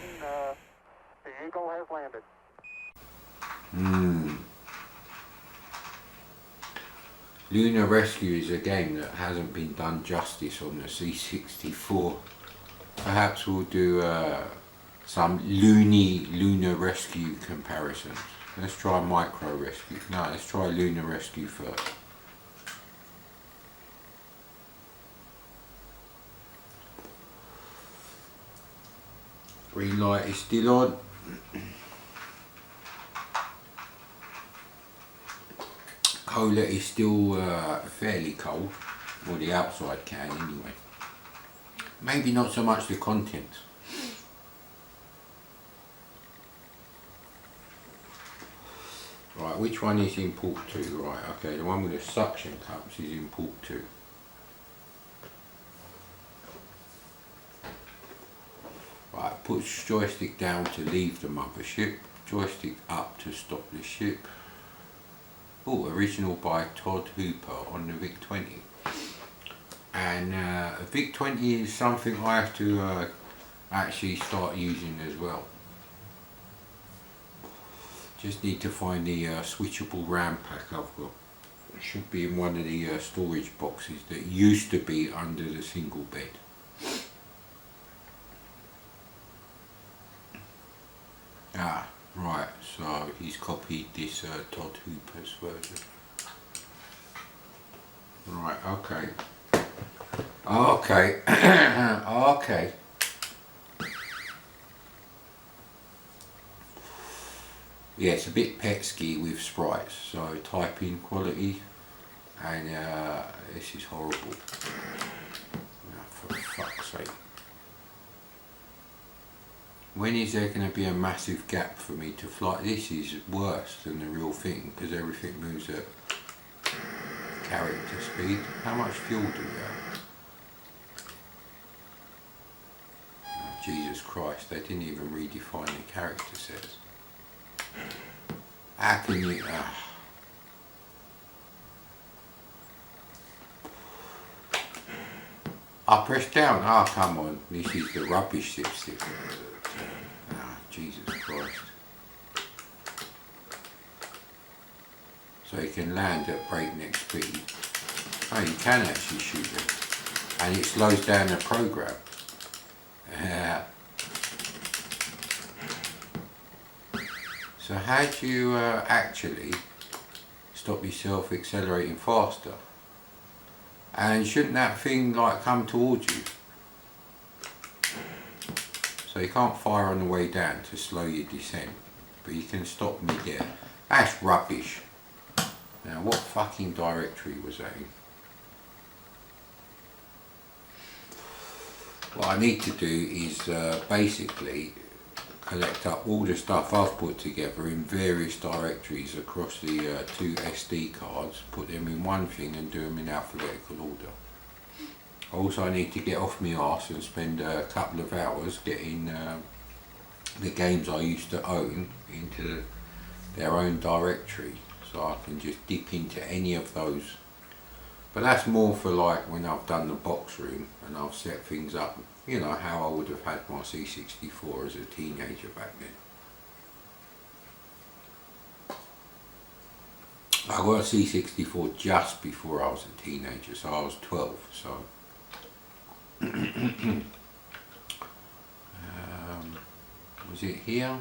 The Eagle has landed. Lunar Rescue is a game that hasn't been done justice on the C64. Perhaps we'll do some Loony Lunar Rescue comparisons. Let's try Micro Rescue. No, let's try Lunar Rescue first. Green light is still on. Cola is still fairly cold, or the outside can anyway. Maybe not so much the contents. Right, which one is in port 2? Right, okay, the one with the suction cups is in port 2. Right, put joystick down to leave the mothership, joystick up to stop the ship. Oh, original by Todd Hooper on the VIC-20. And VIC-20 is something I have to actually start using as well. Just need to find the switchable RAM pack I've got. It should be in one of the storage boxes that used to be under the single bed. Ah, right, so he's copied this Todd Hooper's version. Right, okay. Okay. Okay. Yeah, it's a bit Petsky with sprites, so type in quality, and this is horrible. Oh, for fuck's sake. When is there going to be a massive gap for me to fly? This is worse than the real thing, because everything moves at character speed. How much fuel do we have? Oh, Jesus Christ, they didn't even redefine the character sets. How can you... I press down. Ah, oh, come on. This is the rubbish dipstick. Ah, Jesus Christ. So you can land at breakneck speed. Oh, you can actually shoot it. And it slows down the program. So how do you actually stop yourself accelerating faster? And shouldn't that thing like come towards you? So you can't fire on the way down to slow your descent, but you can stop mid-air. That's rubbish. Now what fucking directory was that in? What I need to do is basically collect up all the stuff I've put together in various directories across the 2 SD cards, put them in one thing and do them in alphabetical order. Also, I need to get off my arse and spend a couple of hours getting the games I used to own into their own directory, so I can just dip into any of those. But that's more for like when I've done the box room and I've set things up, you know, how I would have had my C64 as a teenager back then. I got a C64 just before I was a teenager, so I was 12, so was it here?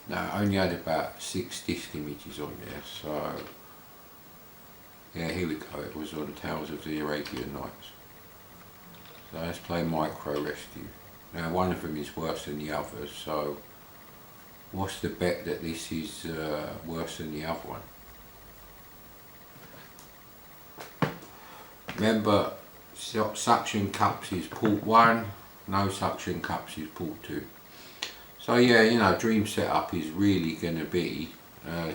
No, I only had about 6 disk images on there, so yeah, here we go, it was on Tales of the Arabian Nights. So let's play Micro Rescue. Now one of them is worse than the others, so what's the bet that this is worse than the other one? Remember, suction cups is port 1, no suction cups is port 2. So yeah, you know, dream setup is really going to be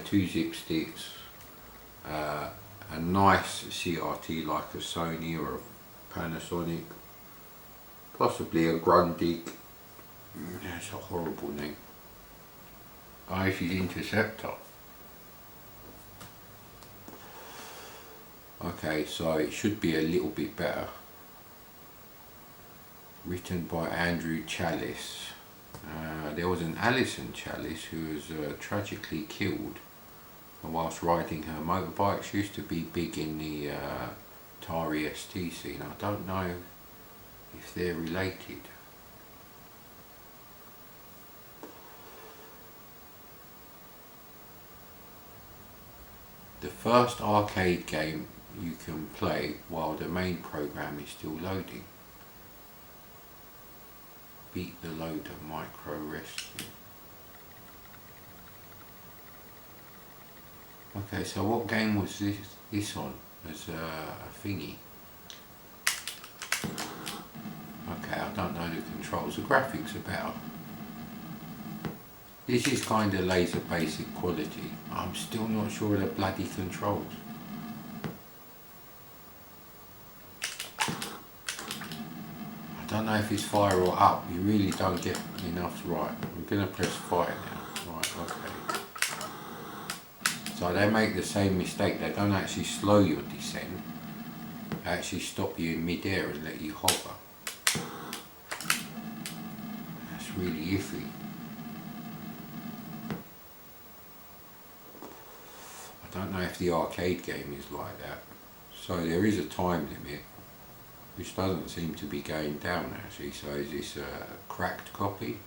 2 zip sticks, a nice CRT like a Sony or a Panasonic, possibly a Grundig, that's a horrible name, Isis Interceptor. Okay, so it should be a little bit better. written by Andrew Chalice. There was an Alison Chalice who was tragically killed whilst riding her motorbike. She used to be big in the Atari ST scene. I don't know if they're related. The first arcade game you can play while the main program is still loading. Beat the Loader Micro Rescue. Okay, so what game was this on as a thingy? Okay, I don't know the controls. The graphics are better. This is kind of laser basic quality. I'm still not sure of the bloody controls. I don't know if it's fire or up. You really don't get enough right. We're going to press fire now. Right, okay. So they make the same mistake. They don't actually slow your descent. They actually stop you in mid-air and let you hover. That's really iffy. I don't know if the arcade game is like that. So there is a time limit, which doesn't seem to be going down actually. So is this a cracked copy?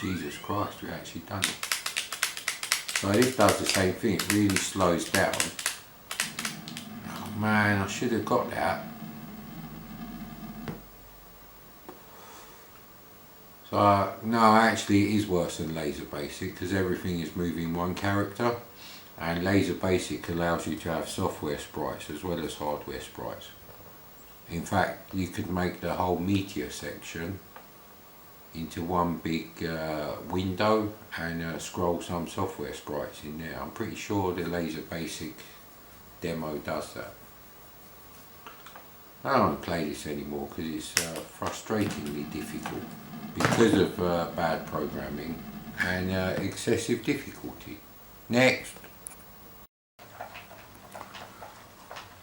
Jesus Christ, we actually done it. So this does the same thing, it really slows down. Oh man, I should have got that. So no, actually it is worse than Laser Basic because everything is moving one character, and Laser Basic allows you to have software sprites as well as hardware sprites. In fact, you could make the whole meteor section into one big window and scroll some software sprites in there. I'm pretty sure the Laser Basic demo does that. I don't want to play this anymore because it's frustratingly difficult because of bad programming and excessive difficulty. Next.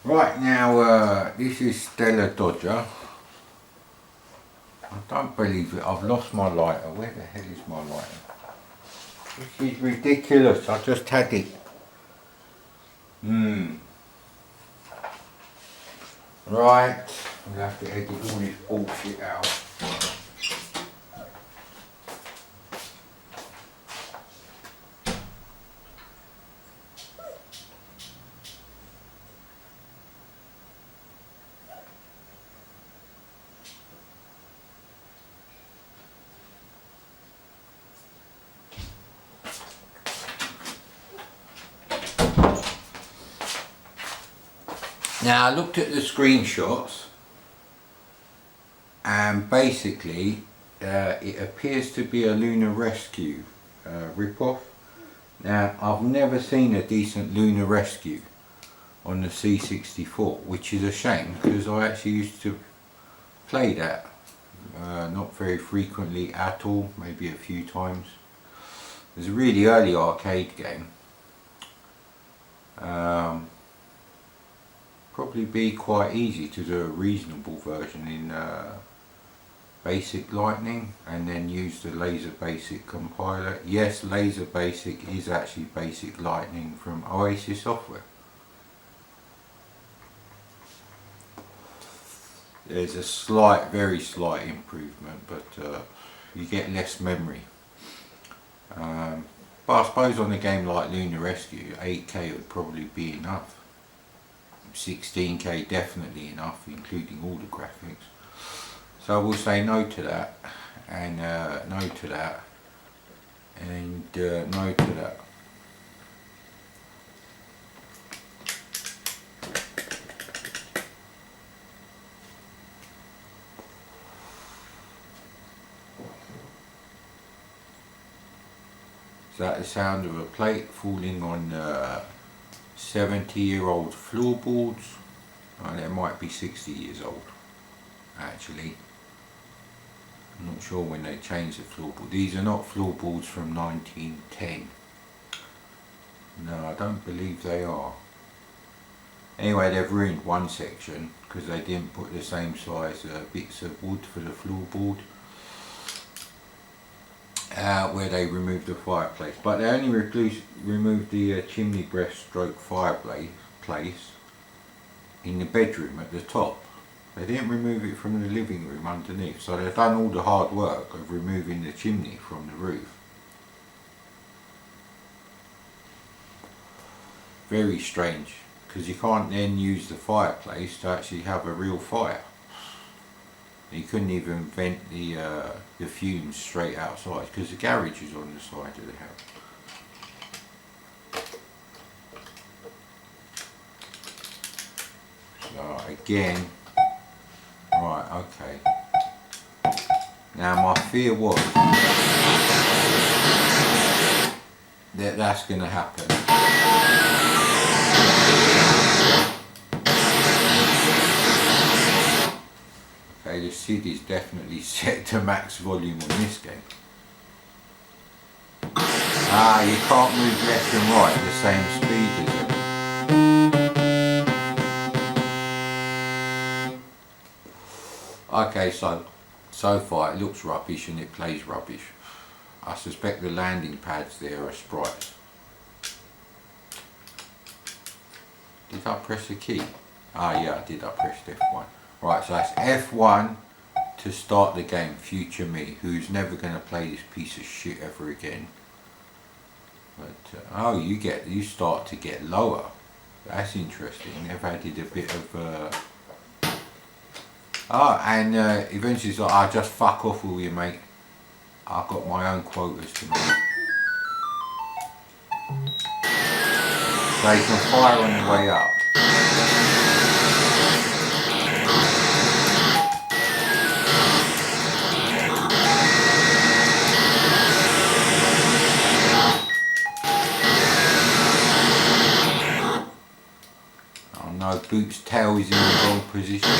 Right, now this is Stella Dodger. I don't believe it, I've lost my lighter. Where the hell is my lighter? This is ridiculous, I just had it. Right, we'll have to edit all this bullshit out. Now I looked at the screenshots and basically it appears to be a Lunar Rescue rip-off. Now I've never seen a decent Lunar Rescue on the C64, which is a shame because I actually used to play that not very frequently at all, maybe a few times. It was a really early arcade game. Probably be quite easy to do a reasonable version in Basic Lightning and then use the Laser Basic compiler. Yes, Laser Basic is actually Basic Lightning from Oasis Software. There's a slight, very slight improvement, but you get less memory. But I suppose on a game like Lunar Rescue, 8K would probably be enough. 16K definitely enough, including all the graphics. So we'll say no to that, and no to that, and no to that. Is that the sound of a plate falling on 70-year-old floorboards? Oh, they might be 60 years old actually. I'm not sure when they changed the floorboard. These are not floorboards from 1910. No, I don't believe they are. Anyway, they've ruined one section because they didn't put the same size bits of wood for the floorboard where they removed the fireplace. But they only removed the chimney breaststroke fireplace in the bedroom at the top. They didn't remove it from the living room underneath, so they've done all the hard work of removing the chimney from the roof. Very strange, because you can't then use the fireplace to actually have a real fire. You couldn't even vent the fumes straight outside because the garage is on the side of the house. So again, right, okay. Now my fear was that that's going to happen. Okay, the SID is definitely set to max volume on this game. Ah, you can't move left and right at the same speed as it. Okay, so far it looks rubbish and it plays rubbish. I suspect the landing pads there are sprites. Did I press the key? Ah yeah, I did, I pressed F1. Right, so that's F1 to start the game, future me, who's never going to play this piece of shit ever again. But, oh, you start to get lower. That's interesting. They've added a bit of... and eventually it's like, oh, just fuck off with you, mate. I've got my own quotas to meet. So you can fire on the way up. Oh no, Boot's tail is in the wrong position.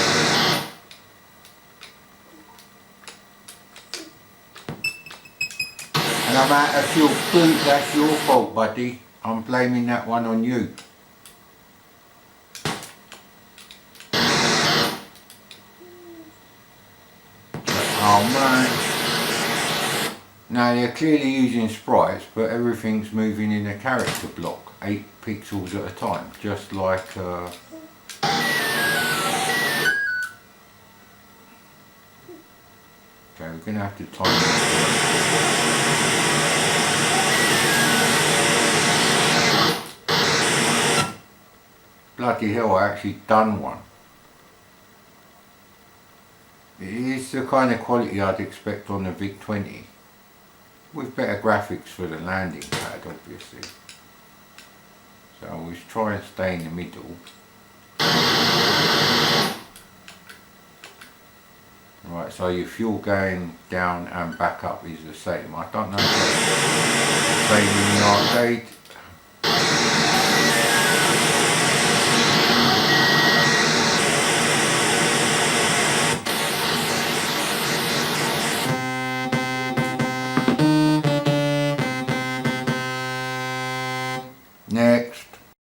And I'm out of fuel. Boot, that's your fault, buddy. I'm blaming that one on you. Oh man. Now they're clearly using sprites, but everything's moving in a character block, 8 pixels at a time, just like okay, we're going to have to time it. Bloody hell, I actually done one. It is the kind of quality I'd expect on the VIC-20, with better graphics for the landing pad obviously. So I was trying to stay in the middle. Right, so your fuel going down and back up is the same. I don't know if it's the same in the arcade.